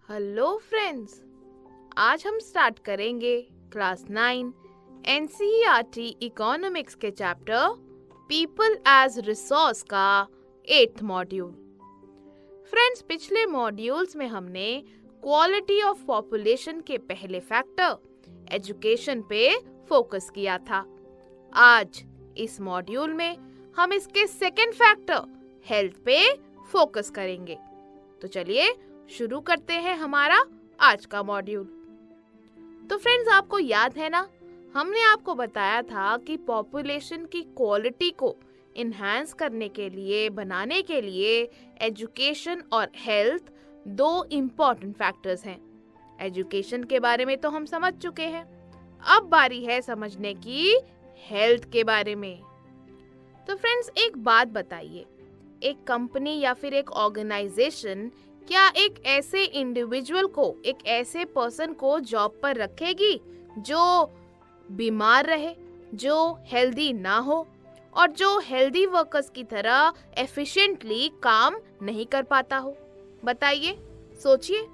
Hello friends, आज हम start करेंगे क्लास 9 एनसीईआरटी इकोनॉमिक्स के चैप्टर पीपल एज रिसोर्स का 8th मॉड्यूल। फ्रेंड्स, पिछले मॉड्यूल्स में हमने क्वालिटी ऑफ पॉपुलेशन के पहले फैक्टर एजुकेशन पे फोकस किया था। आज इस मॉड्यूल में हम इसके सेकंड फैक्टर हेल्थ पे फोकस करेंगे। तो चलिए शुरू करते हैं हमारा आज का मॉड्यूल। तो फ्रेंड्स, आपको याद है ना, हमने आपको बताया था कि पॉपुलेशन की क्वालिटी को इन्हांस करने के लिए, बनाने के लिए एजुकेशन और हेल्थ दो इम्पोर्टेंट फैक्टर्स हैं। एजुकेशन के बारे में तो हम समझ चुके हैं, अब बारी है समझने की हेल्थ के बारे में। तो फ्रेंड्स, एक बात बताइए, एक कंपनी या फिर एक ऑर्गेनाइजेशन क्या एक ऐसे इंडिविजुअल को, एक ऐसे पर्सन को जॉब पर रखेगी जो बीमार रहे, जो हेल्दी ना हो और जो हेल्दी वर्कर्स की तरह एफिशिएंटली काम नहीं कर पाता हो? बताइए, सोचिए,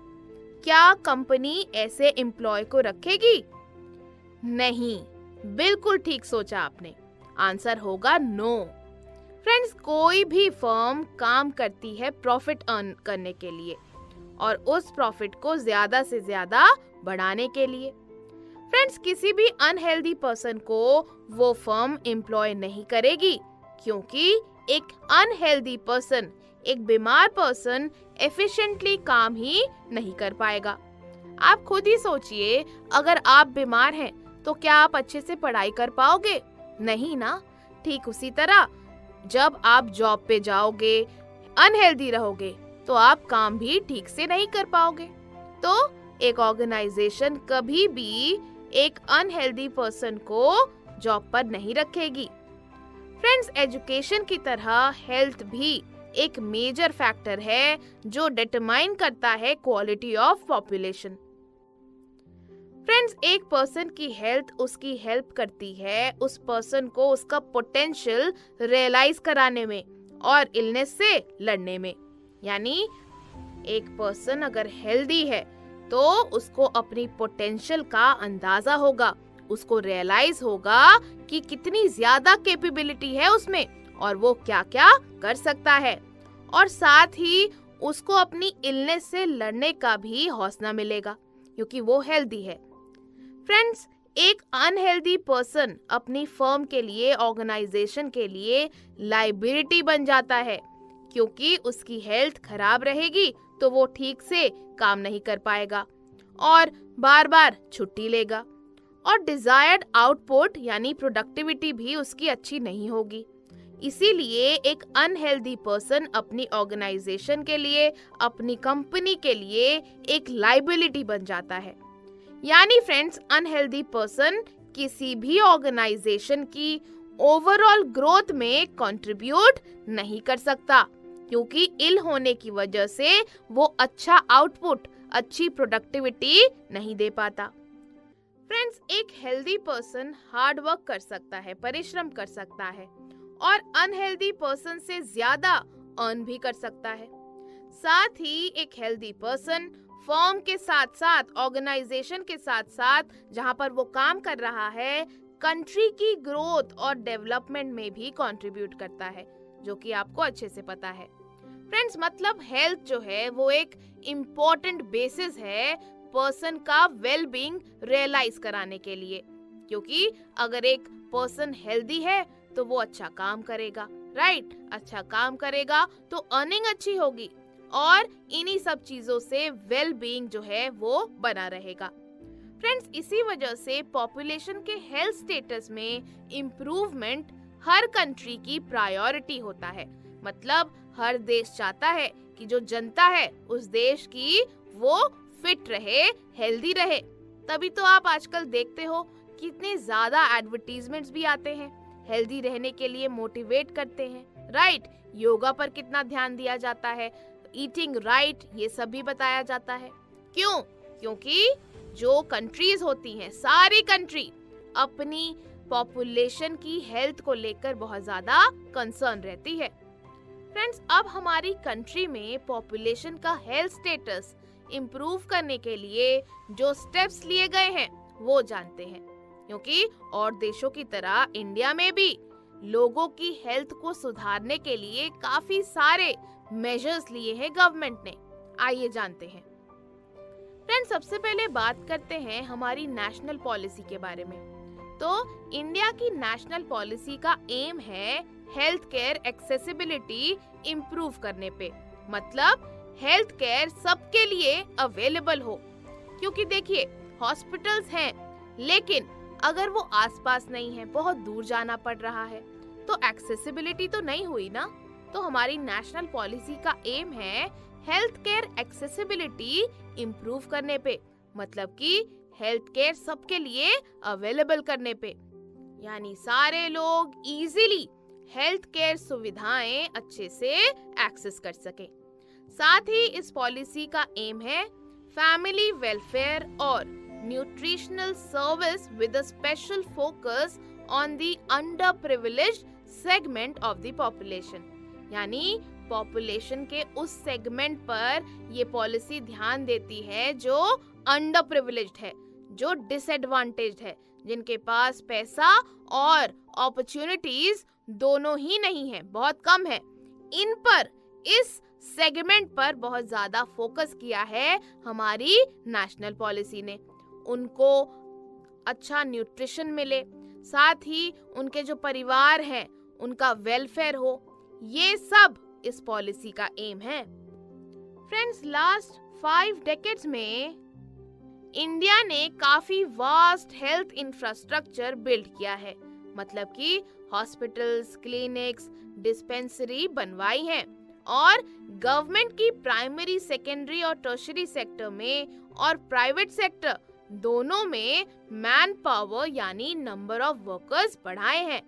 क्या कंपनी ऐसे एम्प्लॉय को रखेगी? नहीं, बिल्कुल ठीक सोचा आपने। आंसर होगा नो। फ्रेंड्स, कोई भी फर्म काम करती है प्रॉफिट अर्न करने के लिए और उस प्रॉफिट को ज्यादा से ज्यादा बढ़ाने के लिए। फ्रेंड्स, किसी भी अनहेल्दी पर्सन को वो फर्म एम्प्लॉय नहीं करेगी, क्योंकि एक अनहेल्दी पर्सन, एक बीमार पर्सन एफिशिएंटली काम ही नहीं कर पाएगा। आप खुद ही सोचिए, अगर आप बीमार हैं तो क्या आप अच्छे से पढ़ाई कर पाओगे? नहीं ना। ठीक उसी तरह जब आप जॉब पे जाओगे, अनहेल्दी रहोगे, तो आप काम भी ठीक से नहीं कर पाओगे। तो एक ऑर्गेनाइजेशन कभी भी एक अनहेल्दी पर्सन को जॉब पर नहीं रखेगी। फ्रेंड्स, एजुकेशन की तरह हेल्थ भी एक मेजर फैक्टर है जो डिटरमाइन करता है क्वालिटी ऑफ पॉपुलेशन। फ्रेंड्स, एक पर्सन की हेल्थ उसकी हेल्प करती है उस पर्सन को उसका पोटेंशियल रियलाइज कराने में और इलनेस से लड़ने में। यानी एक पर्सन अगर हेल्दी है तो उसको अपनी पोटेंशियल का अंदाजा होगा, उसको रियलाइज होगा कि कितनी ज्यादा कैपेबिलिटी है उसमें और वो क्या क्या कर सकता है, और साथ ही उसको अपनी इलनेस से लड़ने का भी हौसला मिलेगा क्योंकि वो हेल्दी है। फ्रेंड्स, एक अनहेल्दी पर्सन अपनी फर्म के लिए, ऑर्गेनाइजेशन के लिए लायबिलिटी बन जाता है, क्योंकि उसकी हेल्थ खराब रहेगी तो वो ठीक से काम नहीं कर पाएगा और बार बार छुट्टी लेगा और डिजायर्ड आउटपुट यानी प्रोडक्टिविटी भी उसकी अच्छी नहीं होगी। इसीलिए एक अनहेल्दी पर्सन अपनी ऑर्गेनाइजेशन के लिए, अपनी कंपनी के लिए एक लायबिलिटी बन जाता है। यानी फ्रेंड्स, अनहेल्दी पर्सन किसी भी ऑर्गेनाइजेशन की ओवरऑल ग्रोथ में कंट्रीब्यूट नहीं कर सकता, क्योंकि इल होने की वजह से वो अच्छा आउटपुट, अच्छी प्रोडक्टिविटी नहीं दे पाता। फ्रेंड्स, एक हेल्दी पर्सन हार्ड वर्क कर सकता है, परिश्रम कर सकता है और अनहेल्दी पर्सन से ज्यादा अर्न भी कर सकता है। साथ ही एक हेल्दी पर्सन फर्म के साथ साथ, ऑर्गेनाइजेशन के साथ साथ जहां पर वो काम कर रहा है, कंट्री की ग्रोथ और डेवलपमेंट में भी कंट्रीब्यूट करता है, जो कि आपको अच्छे से पता है। फ्रेंड्स, मतलब हेल्थ जो है वो एक इम्पोर्टेंट बेसिस है पर्सन का वेल बीइंग रियलाइज कराने के लिए, क्योंकि अगर एक पर्सन हेल्दी है तो वो अच्छा काम करेगा, राइट? अच्छा काम करेगा तो अर्निंग अच्छी होगी और इन्हीं सब चीजों से वेल बीइंग जो है वो बना रहेगा। फ्रेंड्स, इसी वजह से पॉपुलेशन के हेल्थ स्टेटस में इम्प्रूवमेंट हर कंट्री की प्रायोरिटी होता है। मतलब हर देश चाहता है कि जो जनता है उस देश की वो फिट रहे, हेल्दी रहे। तभी तो आप आजकल देखते हो कितने ज्यादा एडवर्टीजमेंट्स भी आते हैं, हेल्दी रहने के लिए मोटिवेट करते हैं, राइट? योगा पर कितना ध्यान दिया जाता है, ईटिंग राइट, ये सब भी बताया जाता है। क्यों? क्योंकि जो कंट्रीज होती हैं, सारी कंट्री अपनी पॉपुलेशन की हेल्थ को लेकर बहुत ज्यादा कंसर्न रहती है। फ्रेंड्स, अब हमारी कंट्री में पॉपुलेशन का हेल्थ स्टेटस इम्प्रूव करने के लिए जो स्टेप्स लिए गए हैं वो जानते हैं, क्योंकि और देशों की तरह इंडिया में भी लोगों की हेल्थ को सुधारने के लिए काफी सारे मेजर्स लिए हैं गवर्नमेंट ने। आइए जानते हैं। फ्रेंड्स, सबसे पहले बात करते हैं हमारी नेशनल पॉलिसी के बारे में। तो इंडिया की नेशनल पॉलिसी का एम है हेल्थ केयर एक्सेसिबिलिटी इम्प्रूव करने पे, मतलब हेल्थ केयर सबके लिए अवेलेबल हो। क्योंकि देखिए, हॉस्पिटल्स हैं, लेकिन अगर वो आसपास नहीं है, बहुत दूर जाना पड़ रहा है, तो एक्सेसिबिलिटी तो नहीं हुई ना। तो हमारी नेशनल पॉलिसी का एम है हेल्थ केयर एक्सेसिबिलिटी इम्प्रूव करने पे, मतलब कि हेल्थ केयर सबके लिए अवेलेबल करने पे, यानी सारे लोग इजीली हेल्थ केयर सुविधाएं अच्छे से एक्सेस कर सके। साथ ही इस पॉलिसी का एम है फैमिली वेलफेयर और nutritional service with a special focus on the under privileged segment of the population, यानी पॉपुलेशन के उस सेगमेंट पर ये पॉलिसी ध्यान देती है जो अंडर प्रिविलेज्ड है, जो डिसएडवांटेज्ड है, जिनके पास पैसा और अपॉर्चुनिटीज दोनों ही नहीं है, बहुत कम है। इन पर, इस सेगमेंट पर बहुत ज्यादा फोकस किया है हमारी नेशनल पॉलिसी ने। उनको अच्छा न्यूट्रिशन मिले, साथ ही उनके जो परिवार हैं उनका वेलफेयर हो, ये सब इस पॉलिसी का एम है। फ्रेंड्स, लास्ट 5 डेकेड्स में इंडिया ने काफी वास्ट हेल्थ इंफ्रास्ट्रक्चर बिल्ड किया है, मतलब कि हॉस्पिटल्स, क्लिनिक्स, डिस्पेंसरी बनवाई हैं और गवर्नमेंट की प्राइमरी, सेकेंडरी और टर्शियरी सेक्टर में और प्राइवेट सेक्टर दोनों में मैन पावर यानी नंबर ऑफ वर्कर्स बढ़ाए हैं।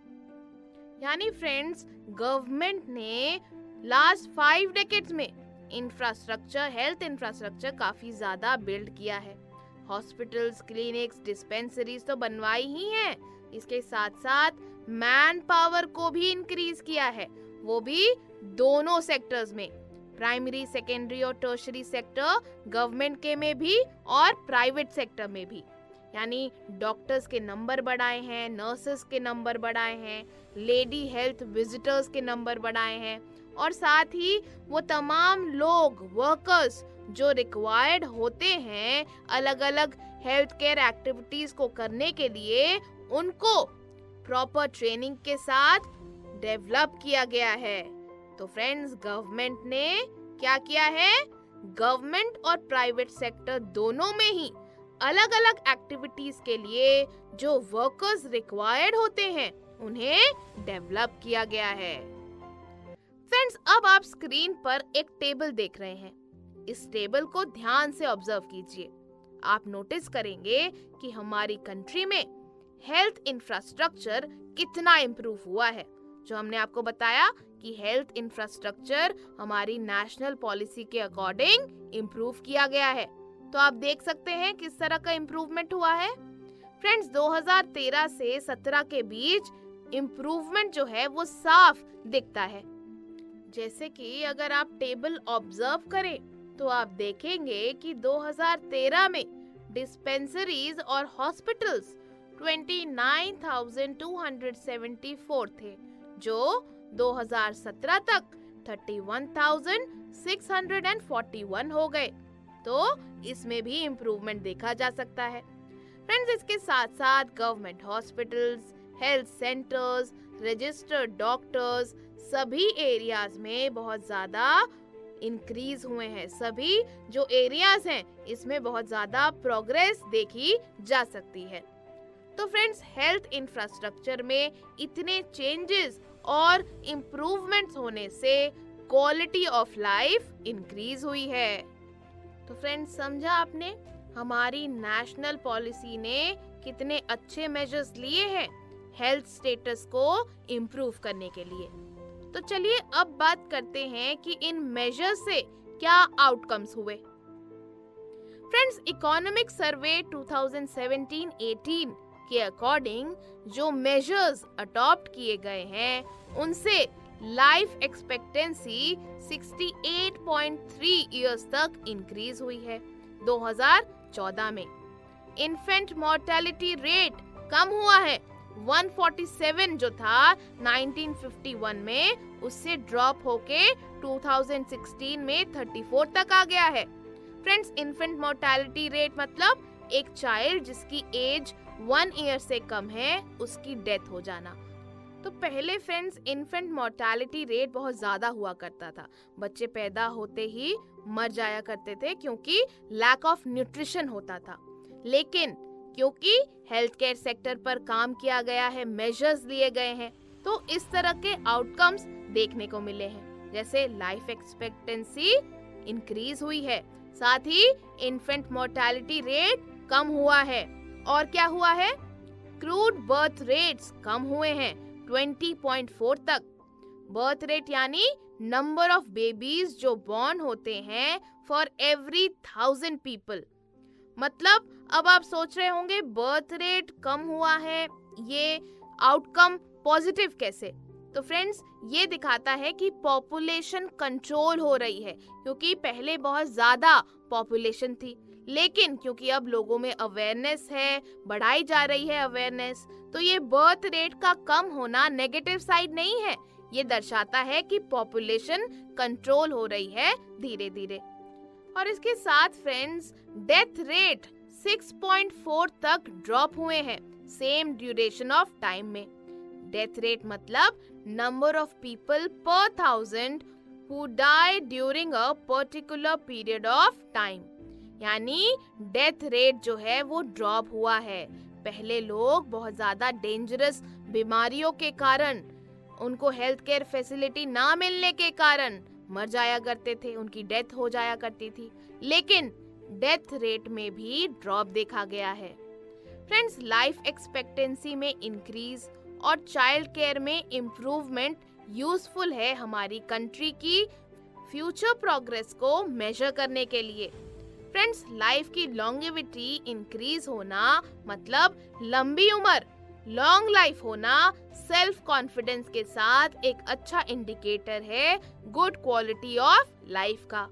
यानी फ्रेंड्स, गवर्नमेंट ने लास्ट 5 डेकेड्स में इंफ्रास्ट्रक्चर, हेल्थ इंफ्रास्ट्रक्चर काफी ज्यादा बिल्ड किया है। हॉस्पिटल्स, क्लिनिक्स, डिस्पेंसरीज तो बनवाई ही हैं, इसके साथ साथ मैन पावर को भी इंक्रीज किया है, वो भी दोनों सेक्टर्स में, प्राइमरी, सेकेंडरी और टर्शियरी सेक्टर, गवर्नमेंट के में भी और प्राइवेट सेक्टर में भी। यानी डॉक्टर्स के नंबर बढ़ाए हैं, नर्सेस के नंबर बढ़ाए हैं, लेडी हेल्थ विजिटर्स के नंबर बढ़ाए हैं, और साथ ही वो तमाम लोग, वर्कर्स जो रिक्वायर्ड होते हैं अलग अलग हेल्थ केयर एक्टिविटीज को करने के लिए, उनको प्रॉपर ट्रेनिंग के साथ डेवलप किया गया है। तो फ्रेंड्स, गवर्नमेंट ने क्या किया है, गवर्नमेंट और प्राइवेट सेक्टर दोनों में ही अलग अलग एक्टिविटीज के लिए जो वर्कर्स रिक्वायर्ड होते हैं उन्हें डेवलप किया गया है। फ्रेंड्स, अब आप स्क्रीन पर एक टेबल देख रहे हैं। इस टेबल को ध्यान से ऑब्जर्व कीजिए। आप नोटिस करेंगे कि हमारी कंट्री में हेल्थ इंफ्रास्ट्रक्चर कितना इम्प्रूव हुआ है। जो हमने आपको बताया कि हेल्थ इंफ्रास्ट्रक्चर हमारी नेशनल पॉलिसी के अकॉर्डिंग इम्प्रूव किया गया है। तो आप देख सकते हैं किस तरह का इम्प्रूवमेंट हुआ है। फ्रेंड्स, 2013 से 17 के बीच इम्प्रूवमेंट जो है वो साफ दिखता है। जैसे कि अगर आप टेबल ऑब्जर्व करें तो आप देखेंगे कि 2013 में डिस्पेंसरीज और हॉस्पिटल्स 29,274 थे, जो 2017 तक 31,641 हो गए। तो इसमें भी इम्प्रूवमेंट देखा जा सकता है। फ्रेंड्स, इसके साथ साथ government hospitals, health centres, registered doctors सभी एरियाज में बहुत ज्यादा इंक्रीज हुए हैं। सभी जो एरियाज हैं इसमें बहुत ज्यादा प्रोग्रेस देखी जा सकती है। तो फ्रेंड्स, हेल्थ इंफ्रास्ट्रक्चर में इतने चेंजेस और इम्प्रूवमेंट्स होने से क्वालिटी ऑफ लाइफ इंक्रीज हुई है। तो फ्रेंड्स, समझा आपने हमारी नेशनल पॉलिसी ने कितने अच्छे मेजर्स लिए हैं हेल्थ स्टेटस को इम्प्रूव करने के लिए। तो चलिए अब बात करते हैं कि इन मेजर्स से क्या आउटकम्स हुए। फ्रेंड्स, इकोनॉमिक सर्वे 2017-18 के अकॉर्डिंग जो मेजर्स अडॉप्ट किए गए हैं उनसे लाइफ एक्सपेक्टेंसी 68.3 इयर्स तक इंक्रीज हुई है 2014 में। इन्फेंट मोर्टेलिटी रेट कम हुआ है, 147 जो था 1951 में उससे ड्रॉप होके 2016 में 34 तक आ गया है। फ्रेंड्स, इन्फेंट मोर्टेलिटी रेट मतलब एक चाइल्ड जिसकी एज 1 ईयर से कम है उसकी डेथ हो जाना। तो पहले फ्रेंड्स इन्फेंट मोर्टेलिटी रेट बहुत ज्यादा हुआ करता था, बच्चे पैदा होते ही मर जाया करते थे क्योंकि लैक ऑफ न्यूट्रिशन होता था। लेकिन क्योंकि हेल्थ केयर सेक्टर पर काम किया गया है, मेजर्स लिए गए हैं, तो इस तरह के आउटकम्स देखने को मिले हैं। जैसे लाइफ एक्सपेक्टेंसी इंक्रीज हुई है, साथ ही इन्फेंट मोर्टेलिटी रेट कम हुआ है। और क्या हुआ है? क्रूड बर्थ रेट्स कम हुए हैं 20.4 तक। बर्थ रेट यानी नंबर ऑफ बेबीज जो बॉर्न होते हैं फॉर एवरी 1000 पीपल। मतलब अब आप सोच रहे होंगे बर्थ रेट कम हुआ है, ये आउटकम पॉजिटिव कैसे? तो फ्रेंड्स, ये दिखाता है कि पॉपुलेशन कंट्रोल हो रही है, क्योंकि पहले बहुत ज्यादा पॉपुलेशन थी, लेकिन क्योंकि अब लोगों में अवेयरनेस है, बढ़ाई जा रही है अवेयरनेस, तो ये बर्थ रेट का कम होना नेगेटिव साइड नहीं है, ये दर्शाता है कि पॉपुलेशन कंट्रोल हो रही है धीरे धीरे। और इसके साथ फ्रेंड्स डेथ रेट 6.4 तक ड्रॉप हुए हैं सेम ड्यूरेशन ऑफ टाइम में। डेथ रेट मतलब number of people per 1000 who die during a particular period of time, यानी डेथ रेट जो है वो ड्रॉप हुआ है। पहले लोग बहुत ज्यादा डेंजरस बीमारियों के कारण, उनको हेल्थ केयर फैसिलिटी ना मिलने के कारण मर जाया करते थे, उनकी डेथ हो जाया करती थी, लेकिन डेथ रेट में भी ड्रॉप देखा गया है। फ्रेंड्स, लाइफ एक्सपेक्टेंसी में इंक्रीज और चाइल्ड केयर में इम्प्रूवमेंट यूजफुल है हमारी कंट्री की फ्यूचर प्रोग्रेस को मेजर करने के लिए। फ्रेंड्स, लाइफ की लॉन्गेविटी इंक्रीज होना मतलब लंबी उम्र, लॉन्ग लाइफ होना सेल्फ कॉन्फिडेंस के साथ एक अच्छा इंडिकेटर है गुड क्वालिटी ऑफ लाइफ का।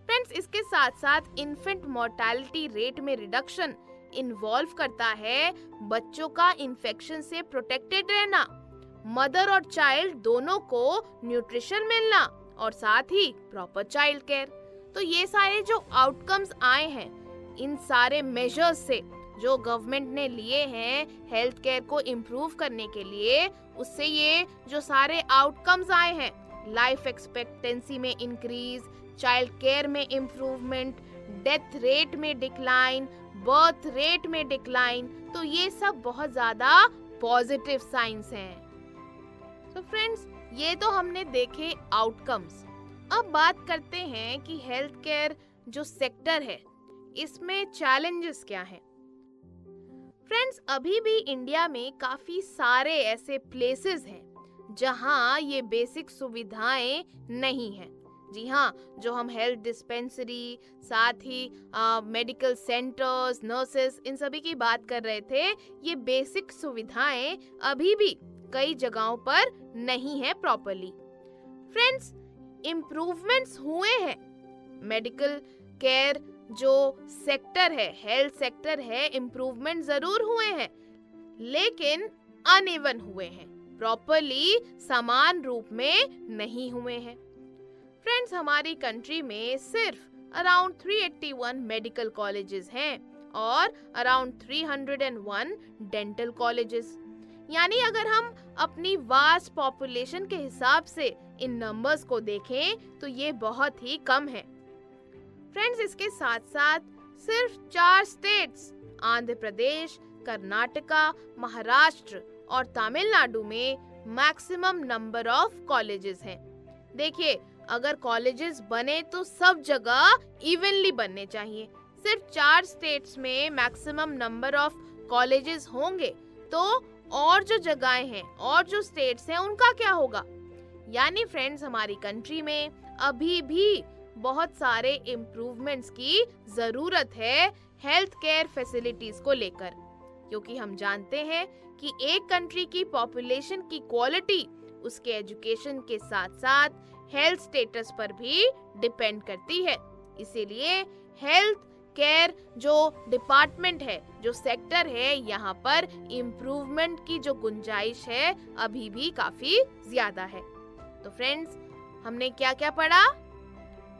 फ्रेंड्स, इसके साथ साथ इन्फेंट मोर्टेलिटी रेट में रिडक्शन इन्वॉल्व करता है बच्चों का इन्फेक्शन से प्रोटेक्टेड रहना, मदर और चाइल्ड दोनों को न्यूट्रिशन मिलना और साथ ही प्रॉपर चाइल्ड केयर। तो ये सारे जो आउटकम्स आए हैं, इन सारे मेजर्स से जो गवर्नमेंट ने लिए हैं हेल्थ केयर को इम्प्रूव करने के लिए, उससे ये जो सारे आउटकम्स आए हैं, लाइफ एक्सपेक्टेंसी में इंक्रीज, चाइल्ड केयर में इम्प्रूवमेंट, डेथ रेट में डिक्लाइन, बर्थ रेट में डिक्लाइन, तो ये सब बहुत ज्यादा पॉजिटिव साइंस हैं। तो फ्रेंड्स, ये तो हमने देखे आउटकम्स। अब बात करते हैं कि हेल्थ केयर जो सेक्टर है इसमें चैलेंजेस क्या हैं। फ्रेंड्स, अभी भी इंडिया में काफी सारे ऐसे प्लेसेस हैं जहां ये बेसिक सुविधाएं नहीं हैं। जी हाँ, जो हम हेल्थ डिस्पेंसरी, साथ ही मेडिकल सेंटर्स, नर्सेस, इन सभी की बात कर रहे थे, ये बेसिक सुविधाएं अभी भी कई जगहों पर नहीं है प्रॉपर्ली। फ्रेंड्स, इम्प्रूवमेंट्स हुए हैं, मेडिकल केयर जो सेक्टर है, हेल्थ सेक्टर है, इम्प्रूवमेंट जरूर हुए हैं, लेकिन अनइवन हुए हैं, प्रॉपर्ली समान रूप में नहीं हुए हैं। फ्रेंड्स, हमारी कंट्री में सिर्फ अराउंड 381 मेडिकल कॉलेजेस हैं और अराउंड 301 डेंटल कॉलेजेस, यानी अगर हम अपनी वास्ट पॉपुलेशन के हिसाब से इन नंबर्स को देखें तो ये बहुत ही कम है। फ्रेंड्स, इसके साथ साथ सिर्फ 4 स्टेट्स, आंध्र प्रदेश, कर्नाटका, महाराष्ट्र और तमिलनाडु में मैक्सिमम नंबर ऑफ कॉलेजेस हैं। देखिए, अगर कॉलेजेस बने तो सब जगह इवनली बनने चाहिए। सिर्फ 4 स्टेट्स में मैक्सिमम नंबर ऑफ कॉलेजेस होंगे तो और जो जगहें हैं और जो स्टेट्स हैं उनका क्या होगा? यानी फ्रेंड्स, हमारी कंट्री में अभी भी बहुत सारे इम्प्रूवमेंट्स की जरूरत है हेल्थ केयर फैसिलिटीज को लेकर, क्योंकि हम जानते हैं कि एक कंट्री की पॉपुलेशन की क्वालिटी उसके एजुकेशन के साथ साथ हेल्थ स्टेटस पर भी डिपेंड करती है। इसीलिए हेल्थ केयर जो डिपार्टमेंट है, जो सेक्टर है, यहाँ पर इम्प्रूवमेंट की जो गुंजाइश है अभी भी काफी ज्यादा है। तो फ्रेंड्स, हमने क्या क्या पढ़ा?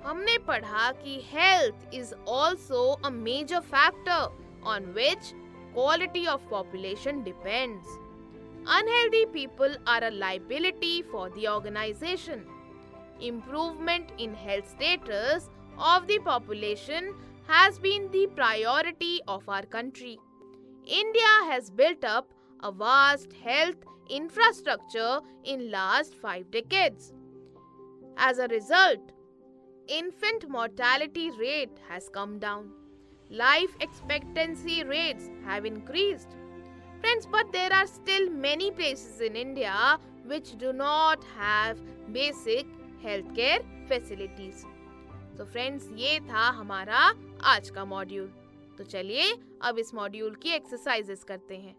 हमने पढ़ा कि health is also a major factor on which quality of population depends. Unhealthy people are a liability for the organization. Improvement in health status of the population has been the priority of our country. India has built up a vast health infrastructure in last 5 decades. As a result, infant mortality rate has come down. Life expectancy rates have increased. Friends, but there are still many places in India which do not have basic healthcare facilities. तो friends, ये था हमारा आज का module. तो चलिए अब इस मॉड्यूल की एक्सरसाइजेस करते हैं।